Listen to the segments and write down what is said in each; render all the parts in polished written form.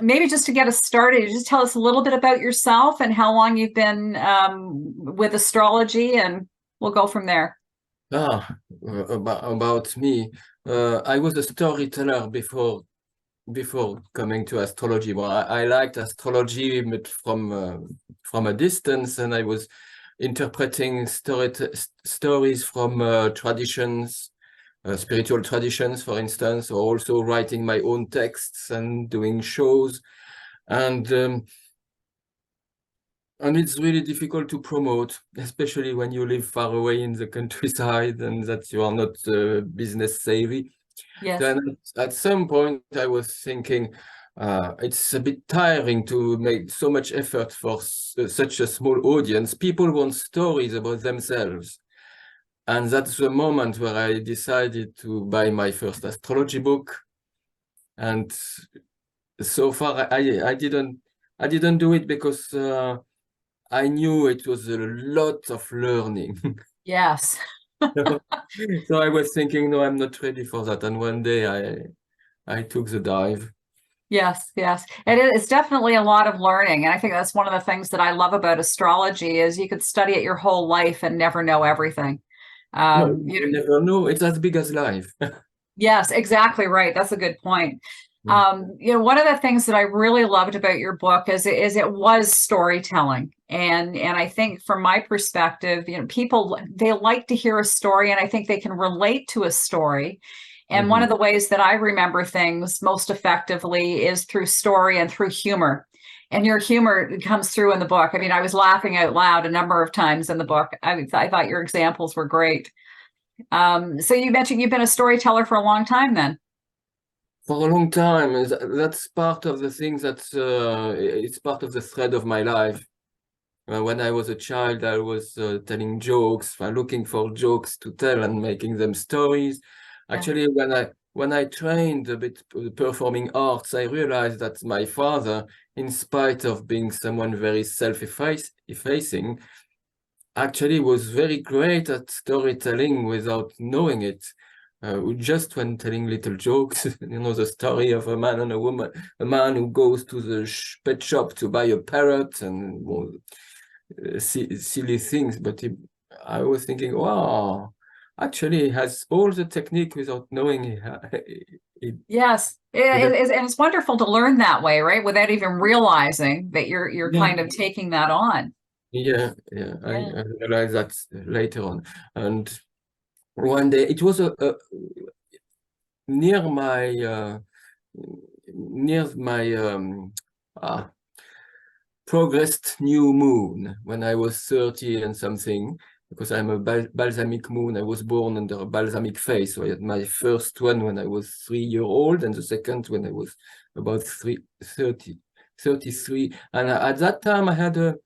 maybe just to get us started, just tell us a little bit about yourself and how long you've been with astrology, and we'll go from there. About me, I was a storyteller before coming to astrology. Well, I liked astrology, but from a distance, and I was interpreting stories from traditions, spiritual traditions, for instance, or also writing my own texts and doing shows. And it's really difficult to promote, especially when you live far away in the countryside and that you are not business savvy. Yes. Then at some point I was thinking, it's a bit tiring to make so much effort for such a small audience. People want stories about themselves. And that's the moment where I decided to buy my first astrology book. And so far I didn't do it because I knew it was a lot of learning. Yes. So I was thinking, no, I'm not ready for that. And one day I took the dive. Yes, yes. It's definitely a lot of learning. And I think that's one of the things that I love about astrology is you could study it your whole life and never know everything. No, You you never know. It's as big as life. Yes, exactly right. That's a good point. One of the things that I really loved about your book is it was storytelling. And I think from my perspective, people, they like to hear a story, and I think they can relate to a story. And one of the ways that I remember things most effectively is through story and through humor. And your humor comes through in the book. I mean, I was laughing out loud a number of times in the book. I thought your examples were great. So you mentioned you've been a storyteller for a long time then. For a long time. That's part of the things it's part of the thread of my life. When I was a child, I was telling jokes, looking for jokes to tell and making them stories. Yeah. Actually, when I trained a bit performing arts, I realized that my father, in spite of being someone very self-effacing, actually was very great at storytelling without knowing it. Just when telling little jokes, the story of a man and a woman, a man who goes to the pet shop to buy a parrot and silly things. But I was thinking, wow, actually he has all the technique without knowing it. Yes, and it's wonderful to learn that way, right? Without even realizing that you're Yeah. kind of taking that on. Yeah, Yeah. I realized that later on. And one day it was near my progressed new moon when I was 30 and something, because I'm a balsamic moon. I was born under a balsamic phase. So I had my first one when I was 3 years old, and the second when I was about 33. And at that time I had a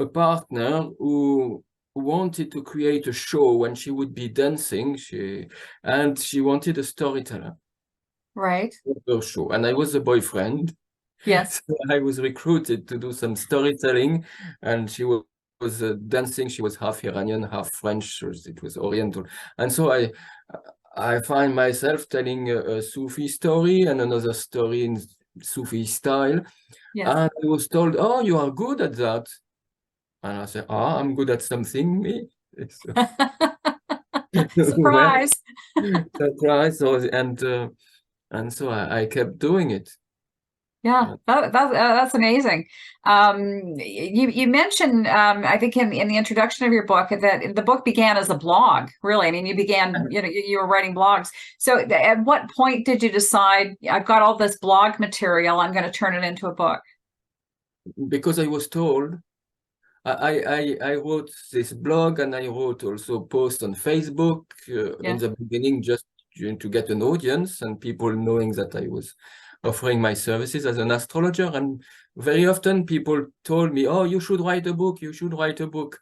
partner who wanted to create a show when she would be dancing, and she wanted a storyteller. Right. For show. And I was a boyfriend. Yes. So I was recruited to do some storytelling, and she was dancing. She was half Iranian, half French. So it was Oriental. And so I find myself telling a Sufi story and another story in Sufi style. Yes. And I was told, oh, you are good at that. And I said, I'm good at something, me. Surprise. Surprise. And so I kept doing it. Yeah, that's amazing. You mentioned, I think in the introduction of your book that the book began as a blog. Really, I mean, you began, you were writing blogs. So, at what point did you decide I've got all this blog material, I'm going to turn it into a book? Because I was told. I wrote this blog, and I wrote also posts on Facebook in the beginning, just to get an audience and people knowing that I was offering my services as an astrologer. And very often people told me, oh, you should write a book, you should write a book.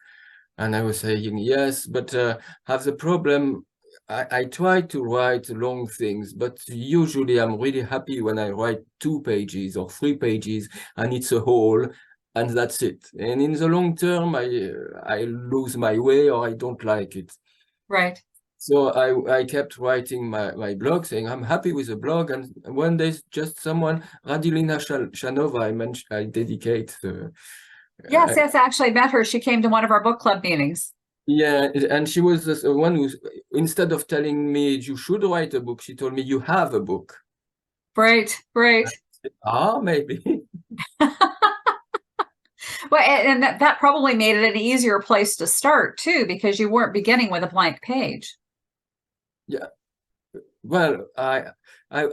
And I was saying, yes, but have the problem, I try to write long things, but usually I'm really happy when I write 2 pages or 3 pages, and it's a whole, and that's it. And in the long term, I lose my way, or I don't like it. Right. So I kept writing my blog saying I'm happy with the blog, and one day just someone, Radilina Shanova, I dedicate the Yes, yes, actually I met her. She came to one of our book club meetings. yeah, and she was the one who, instead of telling me you should write a book, she told me you have a book. Right, right. Maybe. Well, and that probably made it an easier place to start too, because you weren't beginning with a blank page. Yeah. Well, I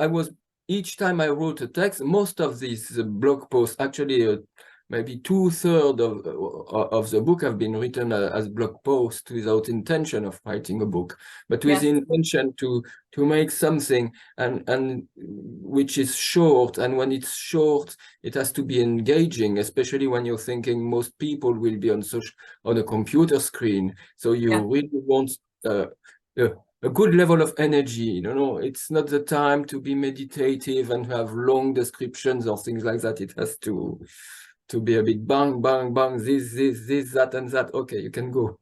was, each time I wrote a text, most of these blog posts, actually maybe 2/3 of the book have been written as blog posts without intention of writing a book, but with the intention to make something and which is short. And when it's short, it has to be engaging, especially when you're thinking most people will be on a computer screen. So you really want a good level of energy. It's not the time to be meditative and have long descriptions or things like that. It has to be a bit bang, bang, bang, this, that, and that. Okay, you can go.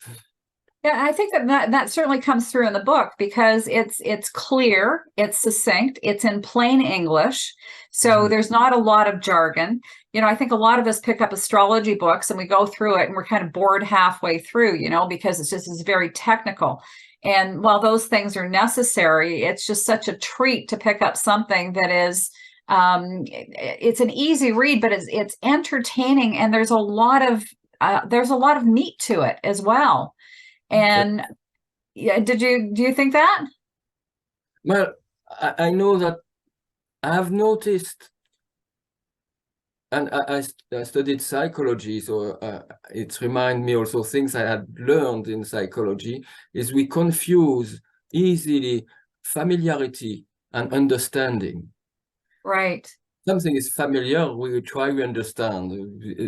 Yeah, I think that certainly comes through in the book, because it's clear, it's succinct, it's in plain English, so there's not a lot of jargon. I think a lot of us pick up astrology books and we go through it and we're kind of bored halfway through, because it's very technical. And while those things are necessary, it's just such a treat to pick up something that is it's an easy read, but it's entertaining, and there's a lot of meat to it as well. And yeah, do you think that? Well, I know that I have noticed, and I studied psychology, so it reminds me also things I had learned in psychology, is we confuse easily familiarity and understanding. Right. Something is familiar, we try to understand.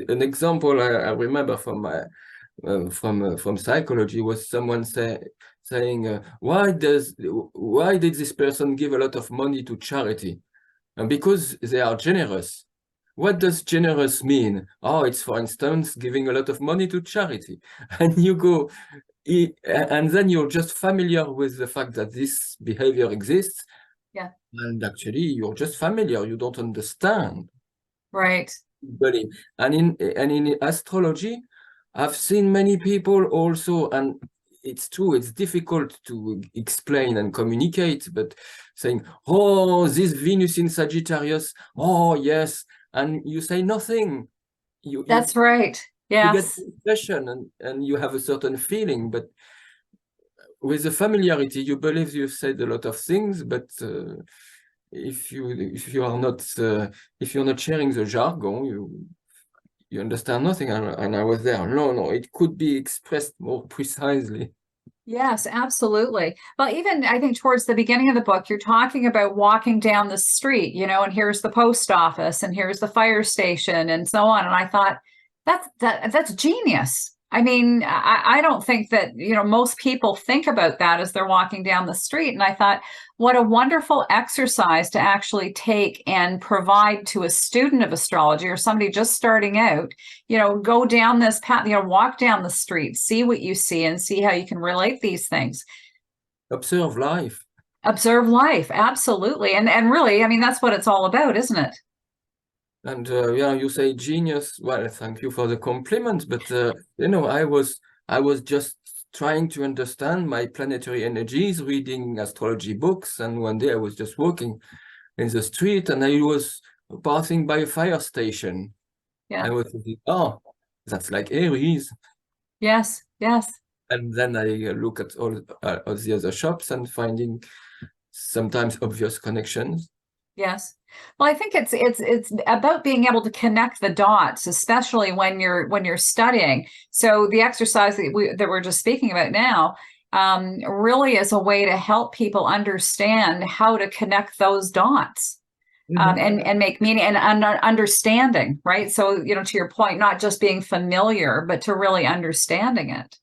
An example I remember from from psychology was someone saying, why did this person give a lot of money to charity? And because they are generous. What does generous mean? Oh, it's, for instance, giving a lot of money to charity. And you go, and then you're just familiar with the fact that this behavior exists. Yeah. And actually, you're just familiar. You don't understand. Right. And in astrology, I've seen many people also, and it's true, it's difficult to explain and communicate, but saying, oh, this Venus in Sagittarius, oh, yes, and you say nothing. That's right. Yes. You get the impression and you have a certain feeling, but with the familiarity, you believe you've said a lot of things, but if you're not sharing the jargon, you understand nothing. And I was there. No, it could be expressed more precisely. Yes, absolutely. Well, even I think towards the beginning of the book, you're talking about walking down the street, and here's the post office and here's the fire station and so on. And I thought that's genius. I mean, I don't think that, most people think about that as they're walking down the street. And I thought, what a wonderful exercise to actually take and provide to a student of astrology or somebody just starting out, go down this path, walk down the street, see what you see and see how you can relate these things. Observe life. Observe life. Absolutely. And really, I mean, that's what it's all about, isn't it? And yeah, you say genius. Well, thank you for the compliment, but I was just trying to understand my planetary energies, reading astrology books, and one day I was just walking in the street and I was passing by a fire station. Yeah. I was thinking, oh, that's like Aries. Yes, yes. And then I look at all the other shops and finding sometimes obvious connections. Yes. Well, I think it's about being able to connect the dots, especially when you're studying. So the exercise that we're just speaking about now really is a way to help people understand how to connect those dots and make meaning and understanding, right? So, to your point, not just being familiar, but to really understanding it.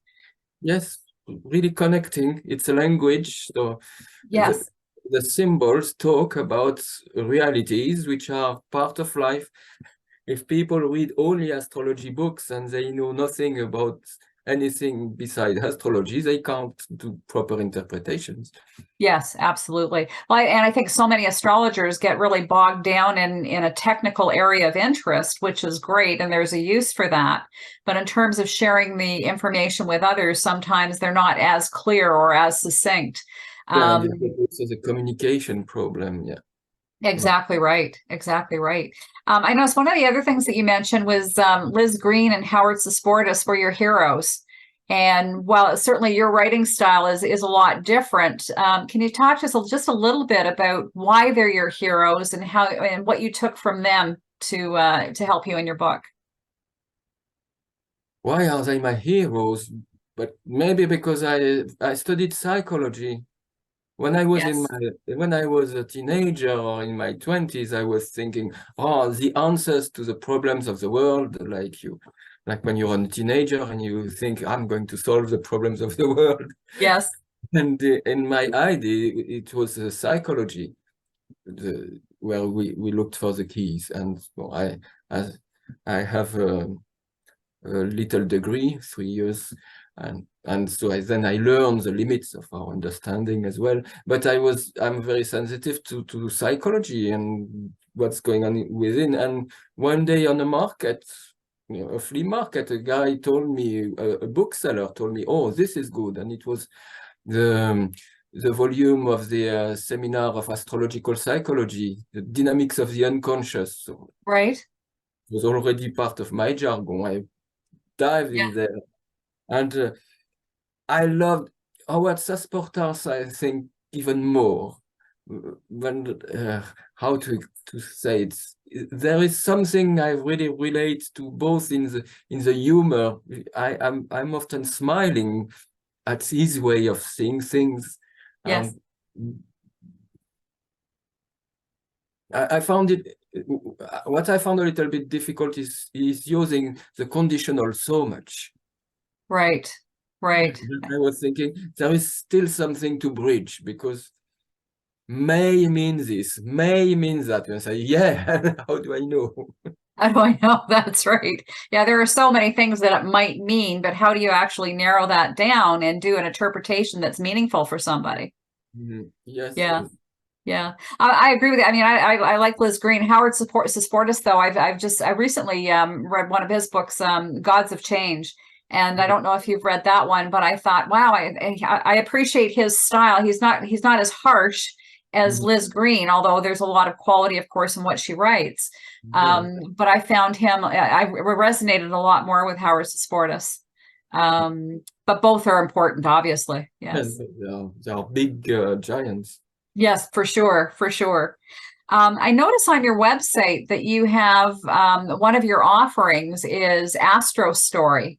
Yes, really connecting. It's a language. So yes. The symbols talk about realities which are part of life. If people read only astrology books and they know nothing about anything besides astrology, they can't do proper interpretations. Yes, absolutely. Well, and I think so many astrologers get really bogged down in a technical area of interest, which is great, and there's a use for that. But in terms of sharing the information with others, sometimes they're not as clear or as succinct. Yeah, and it's a communication problem. Yeah. Exactly right. Exactly right. I noticed one of the other things that you mentioned was Liz Green and Howard Susportis were your heroes. And while certainly your writing style is a lot different, can you talk to us just a little bit about why they're your heroes and how and what you took from them to help you in your book? Why are they my heroes? But maybe because I studied psychology. When I was Yes. when I was a teenager or in my 20s, I was thinking, oh, the answers to the problems of the world, like when you're a teenager and you think, I'm going to solve the problems of the world. Yes. And in my idea, it was psychology, where we looked for the keys. And well, I have a little degree, 3 years, and so then I learned the limits of our understanding as well. But I'm very sensitive to psychology and what's going on within. And one day on a market, a flea market, a guy told me, a bookseller told me, oh, this is good. And it was the volume of the Seminar of Astrological Psychology, the Dynamics of the Unconscious. So Right. it was already part of my jargon. I dived Yeah. in there, and I loved Howard Sasportas, I think, even more. When how to say it, there is something I really relate to, both in the humor. I'm often smiling at his way of seeing things. Yes. I found it. What I found a little bit difficult is using the conditional so much. Right. Right. I was thinking there is still something to bridge, because may means this, may means that. And I say, yeah, how do I know? How do I know? That's right. Yeah, there are so many things that it might mean, but how do you actually narrow that down and do an interpretation that's meaningful for somebody? Yes, Yeah. yes. Yeah, I agree with you. I mean, I like Liz Green. Howard Susportis, though. I recently read one of his books, Gods of Change, and I don't know if you've read that one, but I thought, wow, I appreciate his style. He's not as harsh as Liz Green, although there's a lot of quality, of course, in what she writes. Yeah. But I found I resonated a lot more with Howard Susportis. But both are important, obviously. Yes. They are big giants. Yes, for sure, for sure. I notice on your website that you have one of your offerings is Astro Story,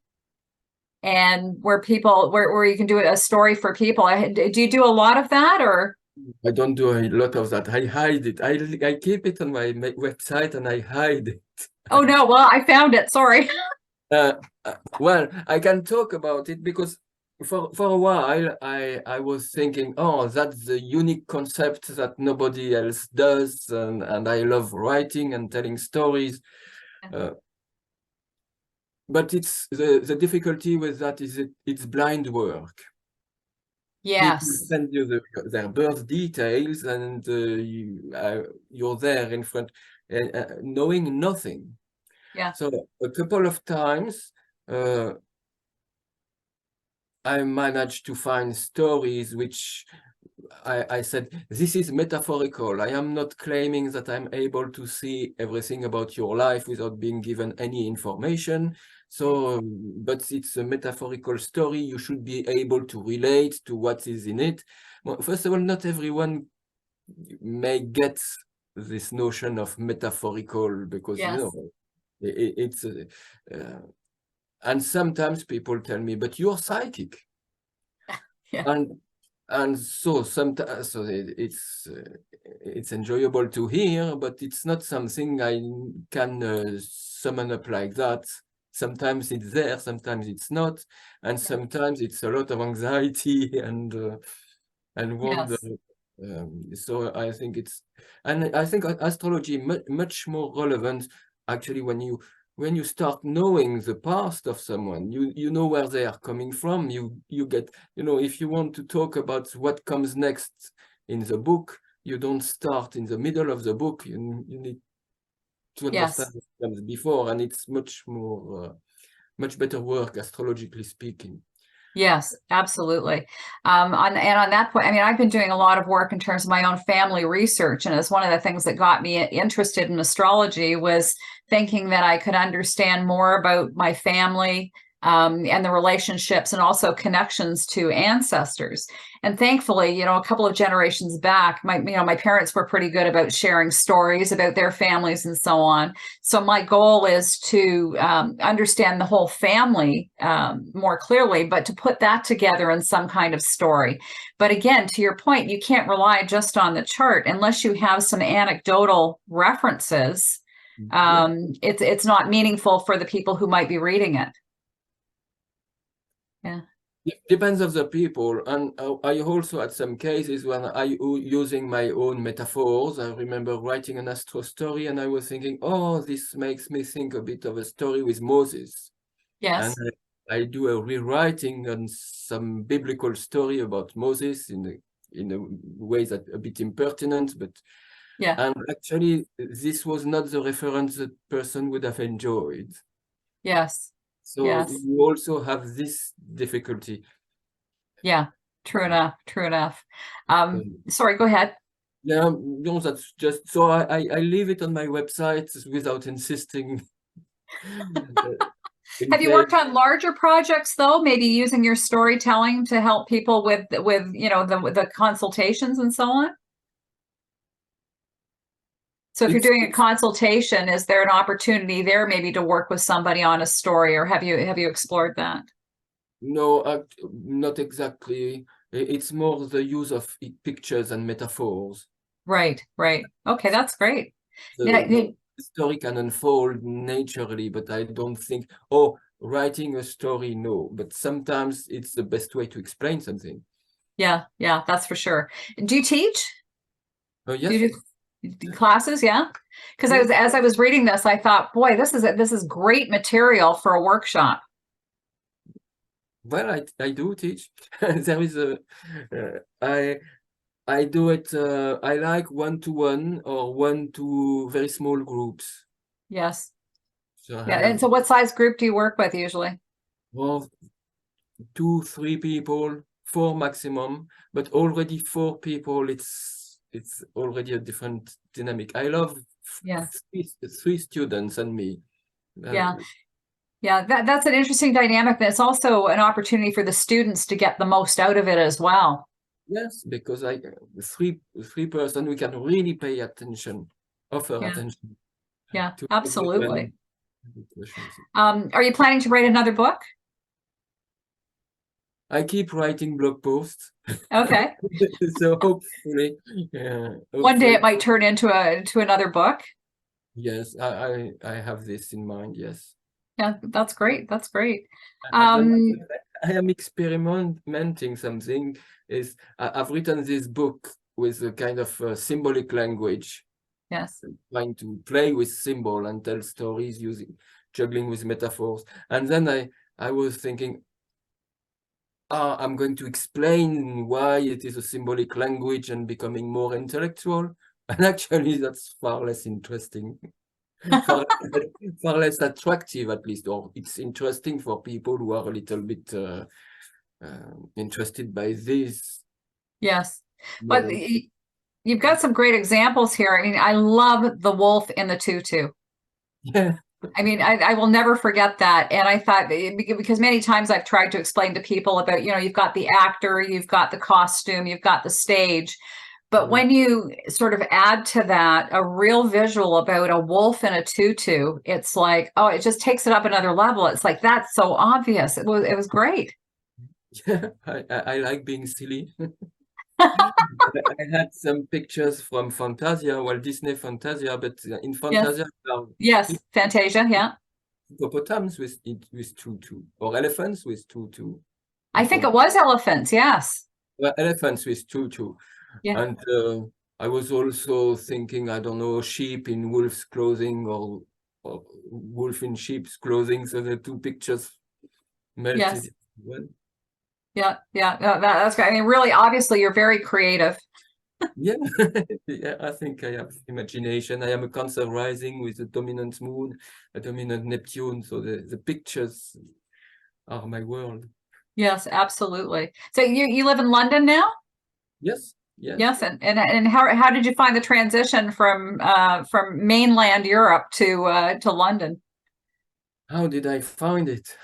and where you can do a story for people. Do you do a lot of that, or? I don't do a lot of that. I hide it. I keep it on my website and I hide it. Oh no, well, I found it. Sorry. Well, I can talk about it because for a while I was thinking, oh, that's the unique concept that nobody else does, and I love writing and telling stories. But it's the difficulty with that is it's blind work. People Yes. send you their birth details, and you're there in front, knowing nothing. Yeah. So a couple of times I managed to find stories which I said, this is metaphorical. I am not claiming that I'm able to see everything about your life without being given any information. So, but it's a metaphorical story. You should be able to relate to what is in it. Well, first of all, not everyone may get this notion of metaphorical, because, Yes. it's and sometimes people tell me, but you're psychic. Yeah. And so sometimes it's enjoyable to hear, but it's not something I can summon up like that. Sometimes it's there, sometimes it's not, and sometimes it's a lot of anxiety and wonder. Yes. So I think I think astrology much more relevant actually when you when you start knowing the past of someone, you know where they are coming from. You get, if you want to talk about what comes next in the book, you don't start in the middle of the book. You need to understand what comes before, and it's much better work, astrologically speaking. Yes, absolutely. On that point, I mean, I've been doing a lot of work in terms of my own family research, and it's one of the things that got me interested in astrology was thinking that I could understand more about my family, and the relationships and also connections to ancestors. And thankfully, a couple of generations back, my parents were pretty good about sharing stories about their families and so on. So my goal is to understand the whole family more clearly, but to put that together in some kind of story. But again, to your point, you can't rely just on the chart unless you have some anecdotal references. It's not meaningful for the people who might be reading it. Yeah. It depends of the people, and I also had some cases when I using my own metaphors. I remember writing an astro story, and I was thinking, oh, this makes me think a bit of a story with Moses. Yes. And I do a rewriting on some biblical story about Moses in a way that a bit impertinent, but yeah. And actually, this was not the reference that person would have enjoyed. Yes. So yes. you also have this difficulty. Yeah, true enough. True enough. Sorry, go ahead. Yeah, no, that's just so I leave it on my website without insisting. Have you worked on larger projects though? Maybe using your storytelling to help people with the consultations and so on? So if you're doing a consultation, is there an opportunity there maybe to work with somebody on a story, or have you explored that? No, not exactly. It's more the use of pictures and metaphors. Right. Okay, that's great. The story can unfold naturally, but I don't think, writing a story, no. But sometimes it's the best way to explain something. Yeah, that's for sure. Do you teach? Yes. Do you do classes? Yeah. Because as I was reading this, I thought, boy, this is great material for a workshop. Well, I do teach. There is I do it. I like 1-to-1 or 1 to very small groups. Yes. So And so, what size group do you work with usually? Well, 2-3 people, 4 maximum. But already 4 people, it's already a different dynamic. I love 3 students and me. Yeah, that's an interesting dynamic. That's also an opportunity for the students to get the most out of it as well. Yes, because three person, we can really pay attention, offer attention. Yeah, absolutely. Questions. Are you planning to write another book? I keep writing blog posts. Okay. So hopefully, one day it might turn into another book. Yes, I have this in mind. Yes. Yeah, that's great. That's great. I am experimenting something. I've written this book with a kind of symbolic language. Yes. Trying to play with symbol and tell stories juggling with metaphors. And then I was thinking, I'm going to explain why it is a symbolic language and becoming more intellectual. And actually, that's far less interesting. far less attractive, at least, or it's interesting for people who are a little bit interested by this. Yes, but you've got some great examples here. I mean, I love the wolf in the tutu. Yeah. I mean, I will never forget that. And I thought, because many times I've tried to explain to people about, you've got the actor, you've got the costume, you've got the stage. But when you sort of add to that a real visual about a wolf in a tutu, it's like, oh, it just takes it up another level. It's like, that's so obvious. It was great. Yeah, I like being silly. I had some pictures from Fantasia, Walt Disney Fantasia, but in Fantasia, yes, Fantasia, yeah. Hippopotamus with tutu, or elephants with tutu. I think it was elephants, yes. Well, elephants with tutu. Yeah. And I was also thinking, I don't know, sheep in wolf's clothing or wolf in sheep's clothing, so the two pictures melted. Yes. Yeah, that's great. I mean, really, obviously, you're very creative. Yeah, yeah, I think I have imagination. I am a Cancer rising with a dominant moon, a dominant Neptune, so the pictures are my world. Yes, absolutely. So you live in London now? Yes, yes. Yes, and how did you find the transition from mainland Europe to London? How did I find it?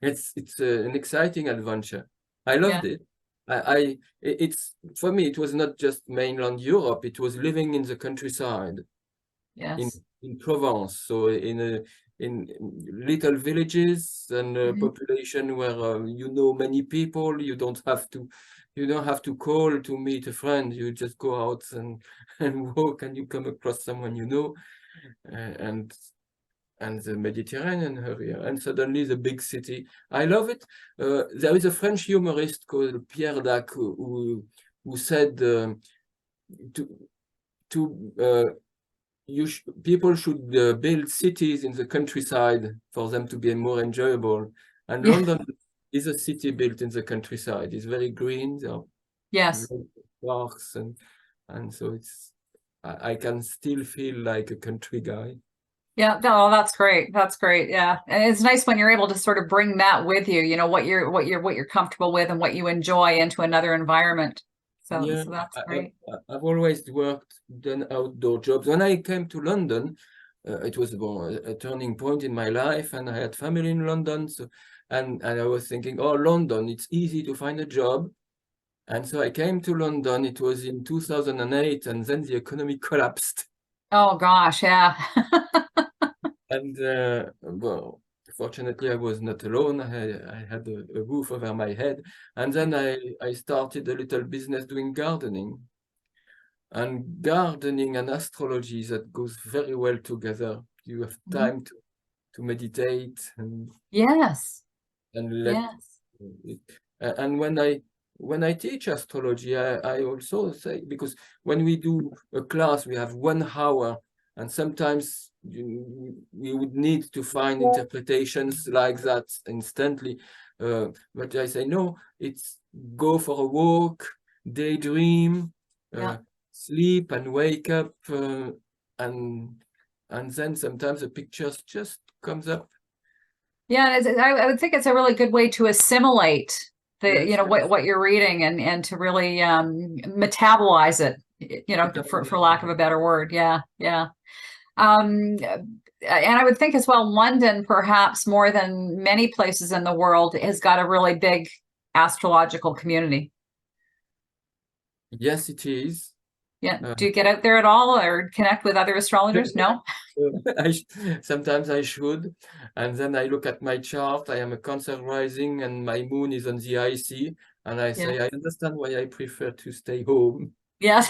It's an exciting adventure. I loved it. It's for me, it was not just mainland Europe, it was living in the countryside. Yes. In Provence, so in little villages and a population where you know many people. You don't have to call to meet a friend. You just go out and walk, and you come across someone you know, and the Mediterranean area, and suddenly the big city. I love it. There is a French humorist called Pierre Dac who said people should build cities in the countryside for them to be more enjoyable. And London is a city built in the countryside. It's very green. There are Yes. parks, and so I can still feel like a country guy. Yeah, no, that's great. That's great. Yeah. And it's nice when you're able to sort of bring that with you, what you're comfortable with and what you enjoy into another environment. So, Yeah, so that's great. I've always done outdoor jobs. When I came to London, it was a turning point in my life, and I had family in London. So, and I was thinking, oh, London, it's easy to find a job. And so I came to London. It was in 2008, and then the economy collapsed. Oh gosh, yeah. And well, fortunately, I was not alone. I had a roof over my head. And then I started a little business doing gardening. And gardening and astrology, that goes very well together. You have time to meditate and Yes. let Yes. it. And when I teach astrology, I also say, because when we do a class, we have 1 hour, and sometimes we would need to find interpretations like that instantly. But I say, no, it's go for a walk, daydream, sleep and wake up, and then sometimes the pictures just comes up. Yeah, I would think it's a really good way to assimilate Yes. what you're reading and to really metabolize it, for lack of a better word. Yeah, yeah. And I would think as well, London, perhaps more than many places in the world, has got a really big astrological community. Yes, it is. Yeah. Do you get out there at all or connect with other astrologers? No? Sometimes I should. And then I look at my chart. I am a Cancer rising and my moon is on the IC. And I say, I understand why I prefer to stay home. Yes.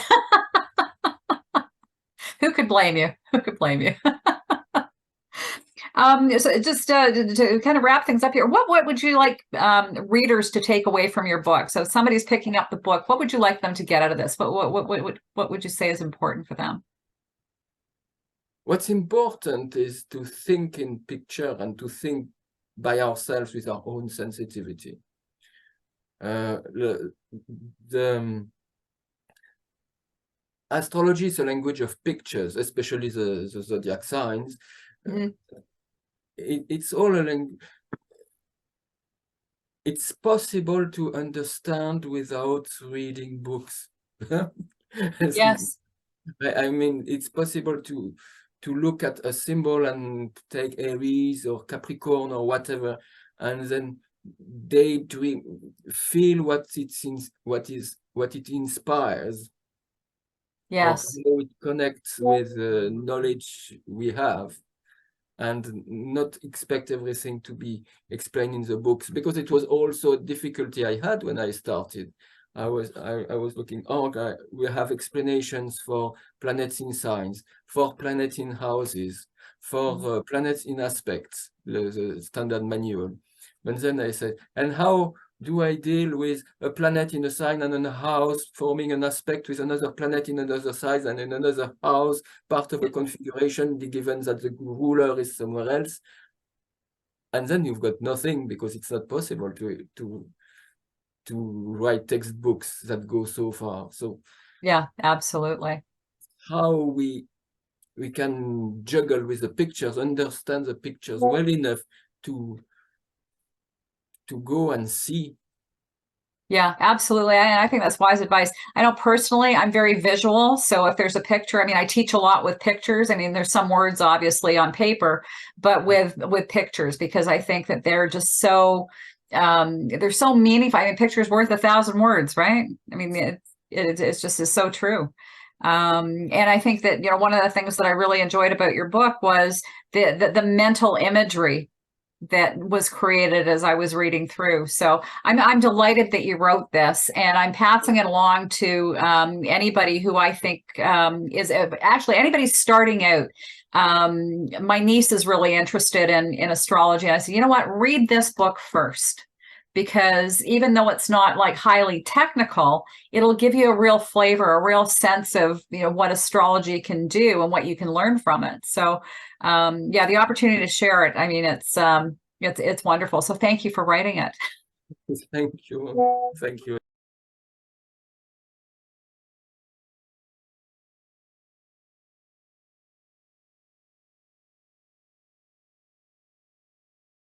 Who could blame you? Who could blame you? So just to kind of wrap things up here, what would you like readers to take away from your book? So if somebody's picking up the book, what would you like them to get out of this? What would you say is important for them? What's important is to think in picture and to think by ourselves with our own sensitivity. Astrology is a language of pictures, especially the zodiac signs. It's all a language. It's possible to understand without reading books. Yes. I mean, it's possible to look at a symbol and take Aries or Capricorn or whatever, and then daydream, feel what it inspires. Yes. Or how it connects with the knowledge we have, and not expect everything to be explained in the books, because it was also a difficulty I had when I started. I was looking, okay, we have explanations for planets in signs, for planets in houses, for planets in aspects, the standard manual. But then I said, and how do I deal with a planet in a sign and a house forming an aspect with another planet in another size and in another house, part of a configuration, given that the ruler is somewhere else? And then you've got nothing, because it's not possible to write textbooks that go so far. So yeah, absolutely. how we can juggle with the pictures, understand the pictures well enough to go and see. Yeah, absolutely. I think that's wise advice. I know personally, I'm very visual. So if there's a picture, I mean, I teach a lot with pictures. I mean, there's some words obviously on paper, but with pictures, because I think that they're just so they're so meaningful. I mean, pictures worth 1,000 words, right? I mean, it's just is so true. And I think that, you know, one of the things that I really enjoyed about your book was the mental imagery that was created as I was reading through. So I'm delighted that you wrote this, and I'm passing it along to anybody who I think is actually anybody starting out. My niece is really interested in astrology. And I said, you know what, read this book first, because even though it's not like highly technical, it'll give you a real flavor, a real sense of, you know, what astrology can do and what you can learn from it. So yeah, the opportunity to share it, I mean, it's wonderful. So thank you for writing it. Thank you. Thank you.